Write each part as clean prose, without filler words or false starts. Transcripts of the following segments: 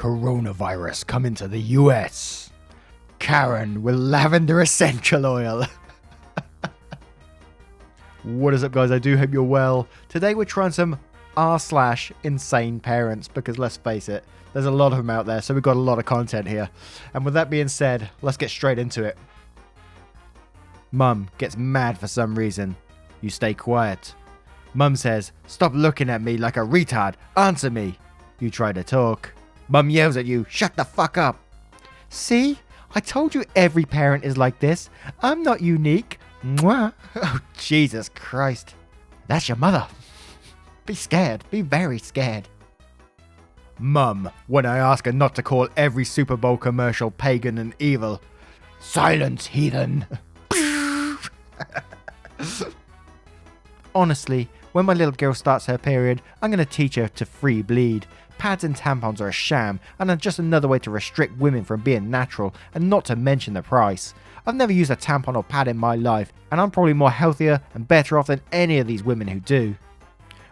Coronavirus coming to the US. Karen with lavender essential oil. What is up, guys? I do hope you're well. Today we're trying some r/InsaneParents because let's face it, there's a lot of them out there, so we've got a lot of content here. And with that being said, let's get straight into it. Mum gets mad for some reason. You stay quiet. Mum says, "Stop looking at me like a retard. Answer me." You try to talk. Mum yells at you, "Shut the fuck up." See? I told you every parent is like this. I'm not unique. Mwah. Oh, Jesus Christ. That's your mother. Be scared. Be very scared. Mum, when I ask her not to call every Super Bowl commercial pagan and evil. Silence, heathen. Honestly, when my little girl starts her period, I'm going to teach her to free bleed. Pads and tampons are a sham, and are just another way to restrict women from being natural, and not to mention the price. I've never used a tampon or pad in my life, and I'm probably more healthier and better off than any of these women who do.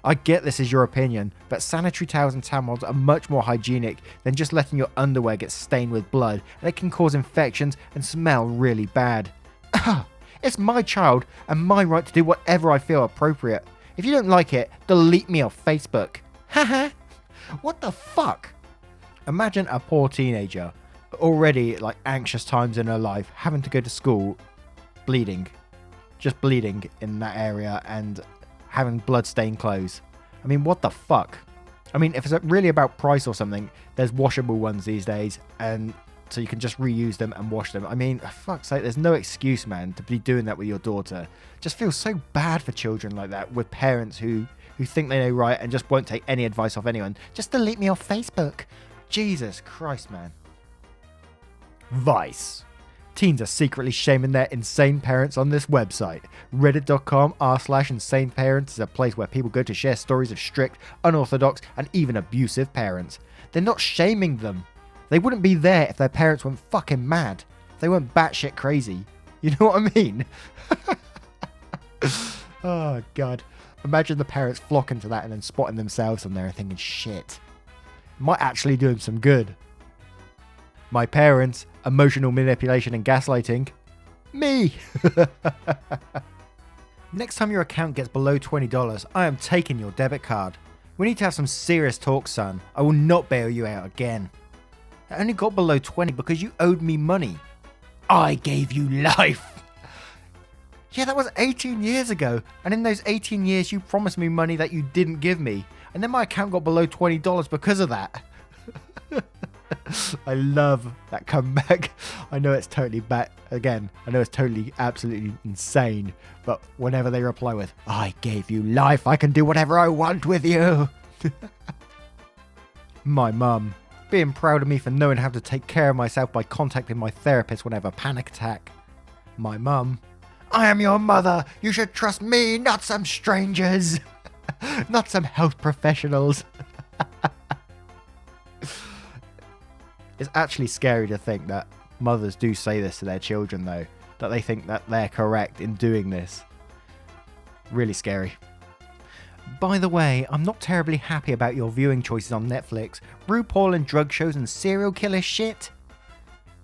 I get this is your opinion, but sanitary towels and tampons are much more hygienic than just letting your underwear get stained with blood, and it can cause infections and smell really bad. It's my child and my right to do whatever I feel appropriate. If you don't like it, delete me off Facebook. Haha. What the fuck? Imagine a poor teenager, already like anxious times in her life, having to go to school, bleeding, just bleeding in that area and having blood-stained clothes. I mean, what the fuck? I mean, if it's really about price or something, there's washable ones these days, and so you can just reuse them and wash them. I mean, fuck's sake, there's no excuse, man, to be doing that with your daughter. Just feels so bad for children like that, with parents who think they know right and just won't take any advice off anyone. Just delete me off Facebook. Jesus Christ, man. Vice. Teens are secretly shaming their insane parents on this website. Reddit.com r/InsaneParents is a place where people go to share stories of strict, unorthodox, and even abusive parents. They're not shaming them. They wouldn't be there if their parents weren't fucking mad. They weren't batshit crazy. You know what I mean? Oh, God. Imagine the parents flocking to that and then spotting themselves on there and thinking, shit, might actually do them some good. My parents, emotional manipulation and gaslighting. Me. Next time your account gets below $20, I am taking your debit card. We need to have some serious talk, son. I will not bail you out again. I only got below 20 because you owed me money. I gave you life. Yeah, that was 18 years ago. And in those 18 years, you promised me money that you didn't give me. And then my account got below $20 because of that. I love that comeback. I know it's totally bad. Again, I know it's totally, absolutely insane. But whenever they reply with, I gave you life, I can do whatever I want with you. My mum. Being proud of me for knowing how to take care of myself by contacting my therapist when I have a panic attack. My mum. I am your mother. You should trust me, not some strangers. Not some health professionals. It's actually scary to think that mothers do say this to their children, though. That they think that they're correct in doing this. Really scary. By the way, I'm not terribly happy about your viewing choices on Netflix. RuPaul and drug shows and serial killer shit.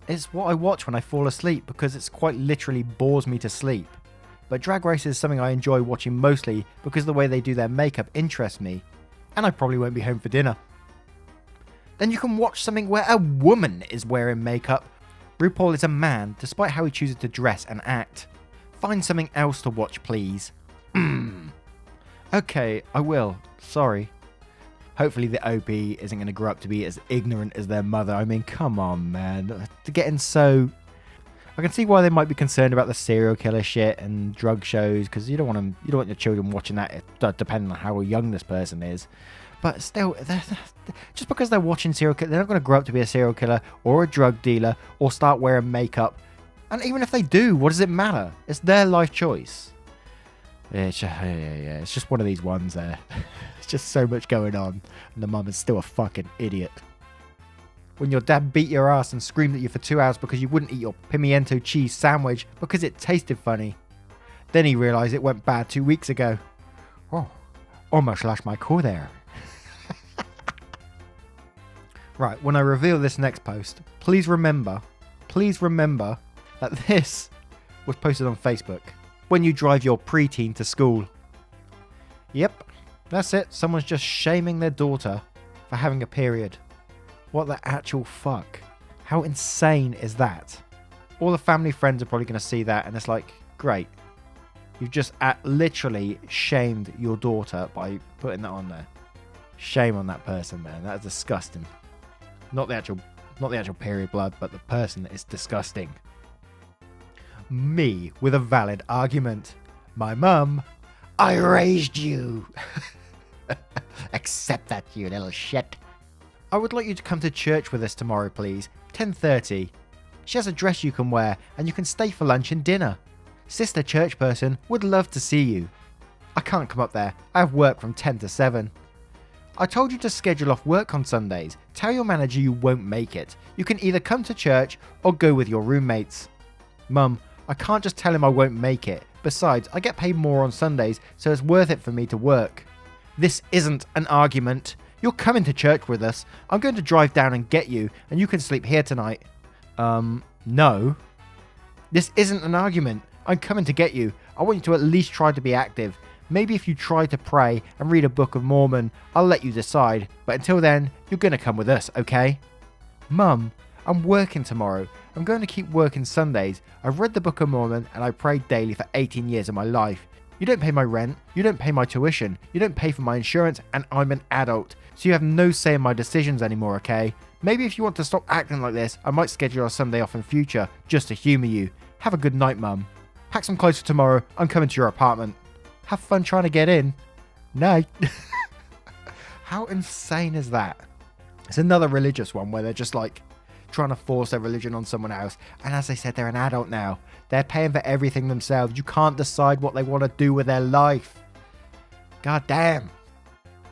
It's what I watch when I fall asleep because it's quite literally bores me to sleep. But Drag Race is something I enjoy watching mostly because the way they do their makeup interests me. And I probably won't be home for dinner. Then you can watch something where a woman is wearing makeup. RuPaul is a man despite how he chooses to dress and act. Find something else to watch, please. Okay, I will. Sorry. Hopefully the OP isn't going to grow up to be as ignorant as their mother. I mean, come on, man. To getting so... I can see why they might be concerned about the serial killer shit and drug shows, because you don't want your children watching that, depending on how young this person is. But still, just because they're watching serial killer, they're not going to grow up to be a serial killer or a drug dealer or start wearing makeup. And even if they do, what does it matter? It's their life choice. It's just one of these ones there. It's just so much going on, and the mum is still a fucking idiot. When your dad beat your ass and screamed at you for 2 hours because you wouldn't eat your pimiento cheese sandwich because it tasted funny. Then he realised it went bad 2 weeks ago. Oh, almost lost my cool there. Right, when I reveal this next post, please remember that this was posted on Facebook when you drive your preteen to school. Yep, that's it. Someone's just shaming their daughter for having a period. What the actual fuck? How insane is that? All the family friends are probably going to see that and it's like, great. You've just literally shamed your daughter by putting that on there. Shame on that person, man. That is disgusting. Not the actual period blood, but the person is disgusting. Me with a valid argument. My mum, I raised you. Accept that, you little shit. I would like you to come to church with us tomorrow, please. 10:30. She has a dress you can wear, and you can stay for lunch and dinner. Sister church person would love to see you. I can't come up there. I have work from 10 to 7. I told you to schedule off work on Sundays. Tell your manager you won't make it. You can either come to church or go with your roommates. Mum, I can't just tell him I won't make it. Besides, I get paid more on Sundays, so it's worth it for me to work. This isn't an argument. You're coming to church with us. I'm going to drive down and get you, and you can sleep here tonight. No. This isn't an argument. I'm coming to get you. I want you to at least try to be active. Maybe if you try to pray and read a Book of Mormon, I'll let you decide. But until then, you're going to come with us, okay? Mum, I'm working tomorrow. I'm going to keep working Sundays. I've read the Book of Mormon and I prayed daily for 18 years of my life. You don't pay my rent, you don't pay my tuition, you don't pay for my insurance, and I'm an adult. So you have no say in my decisions anymore, okay? Maybe if you want to stop acting like this, I might schedule a Sunday off in future, just to humour you. Have a good night, Mum. Pack some clothes for tomorrow. I'm coming to your apartment. Have fun trying to get in. Night. How insane is that? It's another religious one where they're just like trying to force their religion on someone else. And as I said, they're an adult now. They're paying for everything themselves. You can't decide what they want to do with their life. God damn.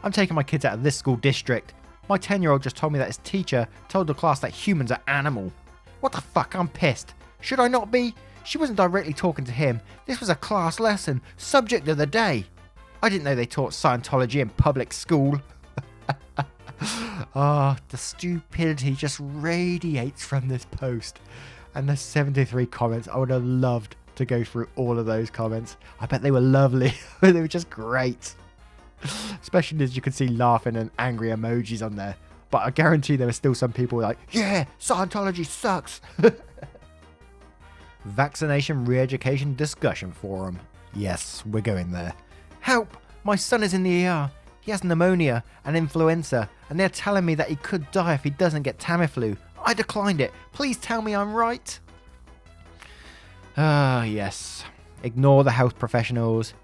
I'm taking my kids out of this school district. My 10-year-old just told me that his teacher told the class that humans are animal. What the fuck? I'm pissed. Should I not be? She wasn't directly talking to him. This was a class lesson. Subject of the day. I didn't know they taught Scientology in public school. Oh, the stupidity just radiates from this post. And the 73 comments. I would have loved to go through all of those comments. I bet they were lovely. They were just great. Especially as you can see laughing and angry emojis on there. But I guarantee there were still some people like, yeah, Scientology sucks. Vaccination Re-Education Discussion Forum. Yes, we're going there. Help! My son is in the ER. He has pneumonia and influenza, and they're telling me that he could die if he doesn't get Tamiflu. I declined it. Please tell me I'm right. Ah, yes. Ignore the health professionals,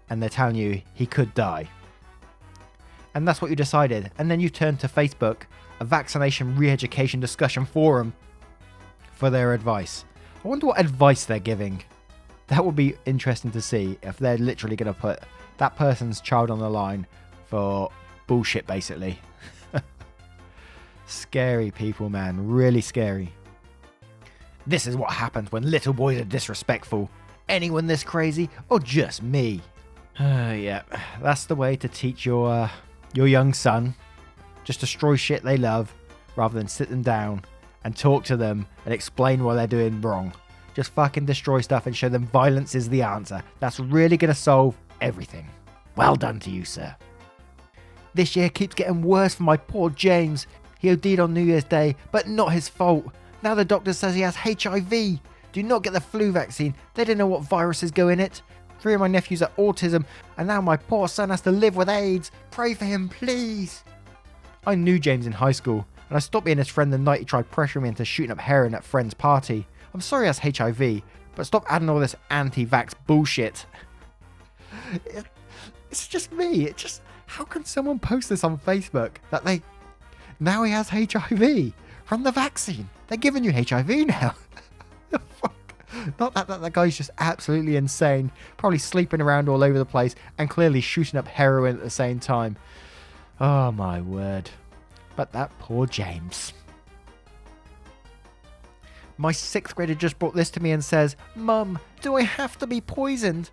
and they're telling you he could die. And that's what you decided. And then you turned to Facebook, a Vaccination Re-Education Discussion Forum, for their advice. I wonder what advice they're giving. That would be interesting to see if they're literally going to put that person's child on the line for bullshit, basically. Scary people, man. Really scary. This is what happens when little boys are disrespectful. Anyone this crazy or just me? Yeah, that's the way to teach your young son. Just destroy shit they love rather than sit them down and talk to them and explain what they're doing wrong. Just fucking destroy stuff and show them violence is the answer. That's really going to solve everything. Well done to you, sir. This year keeps getting worse for my poor James. He OD'd on New Year's Day, but not his fault. Now the doctor says he has HIV. Do not get the flu vaccine. They don't know what viruses go in it. 3 of my nephews have autism, and now my poor son has to live with AIDS. Pray for him, please. I knew James in high school, and I stopped being his friend the night he tried pressuring me into shooting up heroin at a friend's party. I'm sorry he has HIV, but stop adding all this anti-vax bullshit. It's just me. How can someone post this on Facebook that now he has HIV from the vaccine? They're giving you HIV now. The fuck? Not that guy's just absolutely insane, probably sleeping around all over the place and clearly shooting up heroin at the same time. Oh my word. But that poor James. My 6th grader just brought this to me and says, Mum, do I have to be poisoned?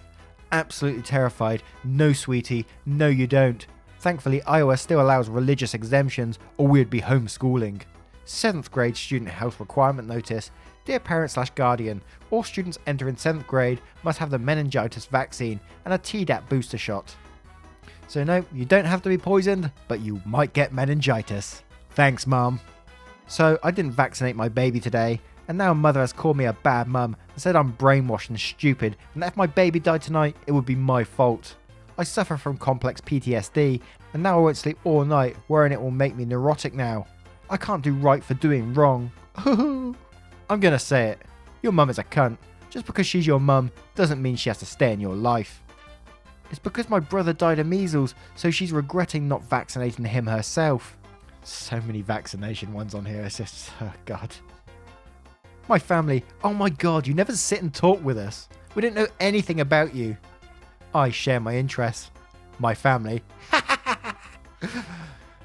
Absolutely terrified. No, sweetie. No, you don't. Thankfully, Iowa still allows religious exemptions, or we would be homeschooling. 7th grade student health requirement notice. Dear parent/guardian, all students entering 7th grade must have the meningitis vaccine and a Tdap booster shot. So no, you don't have to be poisoned, but you might get meningitis. Thanks, Mum. So I didn't vaccinate my baby today, and now mother has called me a bad mum and said I'm brainwashed and stupid, and that if my baby died tonight, it would be my fault. I suffer from complex PTSD, and now I won't sleep all night, worrying it will make me neurotic now. I can't do right for doing wrong. I'm gonna say it. Your mum is a cunt. Just because she's your mum doesn't mean she has to stay in your life. It's because my brother died of measles, so she's regretting not vaccinating him herself. So many vaccination ones on here, it's just, oh god. My family, oh my god, you never sit and talk with us. We didn't know anything about you. I share my interests. My family.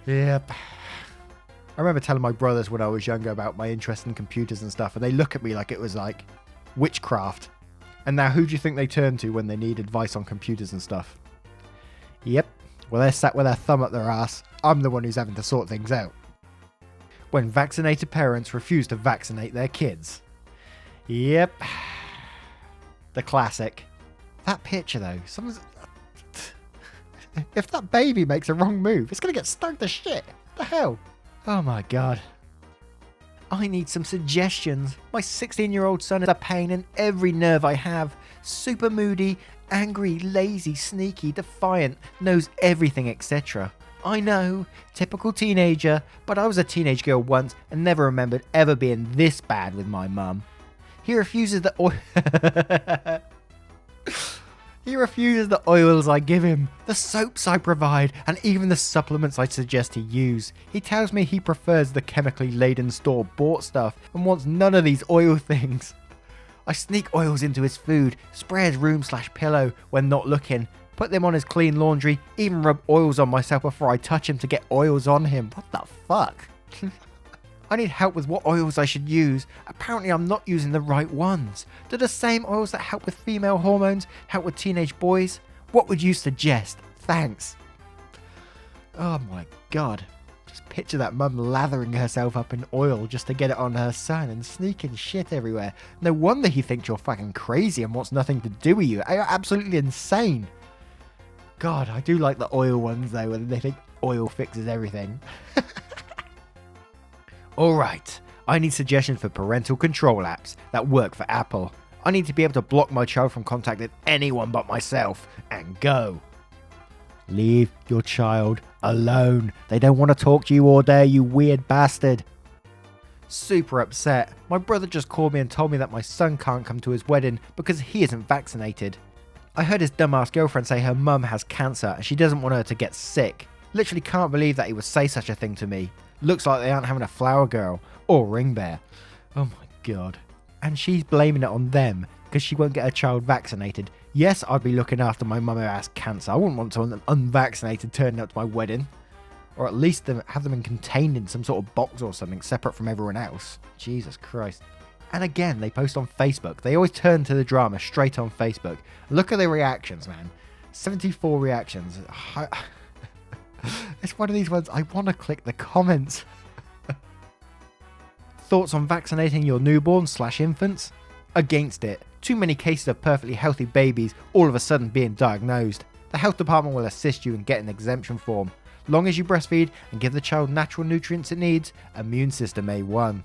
Yep. I remember telling my brothers when I was younger about my interest in computers and stuff, and they look at me like it was like witchcraft. And now who do you think they turn to when they need advice on computers and stuff? Yep. Well, they're sat with their thumb up their ass. I'm the one who's having to sort things out. When vaccinated parents refuse to vaccinate their kids. Yep. The classic. That picture though, if that baby makes a wrong move, it's gonna get stung to shit. What the hell? Oh my god. I need some suggestions. My 16-year-old son is a pain in every nerve I have. Super moody, angry, lazy, sneaky, defiant, knows everything, etc. I know, typical teenager, but I was a teenage girl once and never remembered ever being this bad with my mum. He refuses the He refuses the oils I give him, the soaps I provide, and even the supplements I suggest he use. He tells me he prefers the chemically laden store-bought stuff and wants none of these oil things. I sneak oils into his food, spray his room/pillow when not looking, put them on his clean laundry, even rub oils on myself before I touch him to get oils on him. What the fuck? I need help with what oils I should use. Apparently I'm not using the right ones. Do the same oils that help with female hormones help with teenage boys? What would you suggest? Thanks. Oh my god. Just picture that mum lathering herself up in oil just to get it on her son and sneaking shit everywhere. No wonder he thinks you're fucking crazy and wants nothing to do with you. You're absolutely insane. God, I do like the oil ones though, when they think oil fixes everything. Alright, I need suggestions for parental control apps that work for Apple. I need to be able to block my child from contacting anyone but myself, and go. Leave your child alone. They don't want to talk to you all day, you weird bastard. Super upset. My brother just called me and told me that my son can't come to his wedding because he isn't vaccinated. I heard his dumbass girlfriend say her mum has cancer and she doesn't want her to get sick. Literally can't believe that he would say such a thing to me. Looks like they aren't having a flower girl or ring bear. Oh my god. And she's blaming it on them because she won't get her child vaccinated. Yes, I'd be looking after my mum who has cancer. I wouldn't want someone unvaccinated turning up to my wedding. Or at least have them contained in some sort of box or something separate from everyone else. Jesus Christ. And again, they post on Facebook. They always turn to the drama straight on Facebook. Look at the reactions, man. 74 reactions. It's one of these ones I want to click the comments. Thoughts on vaccinating your newborn/infants? Against it. Too many cases of perfectly healthy babies all of a sudden being diagnosed. The health department will assist you in getting an exemption form. Long as you breastfeed and give the child natural nutrients it needs, immune system A1.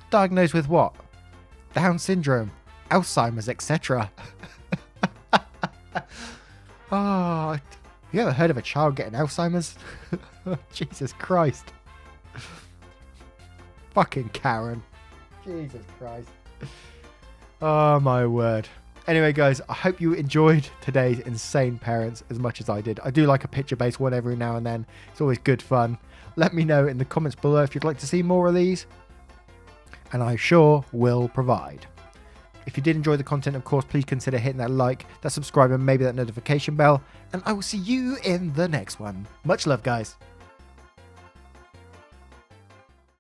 Diagnosed with what? Down syndrome, Alzheimer's, etc. Oh, you ever heard of a child getting Alzheimer's? Jesus Christ. Fucking Karen. Jesus Christ. Oh my word. Anyway guys, I hope you enjoyed today's Insane Parents as much as I did. I do like a picture-based one every now and then. It's always good fun. Let me know in the comments below if you'd like to see more of these. And I sure will provide. If you did enjoy the content, of course, please consider hitting that like, that subscribe, and maybe that notification bell. And I will see you in the next one. Much love, guys.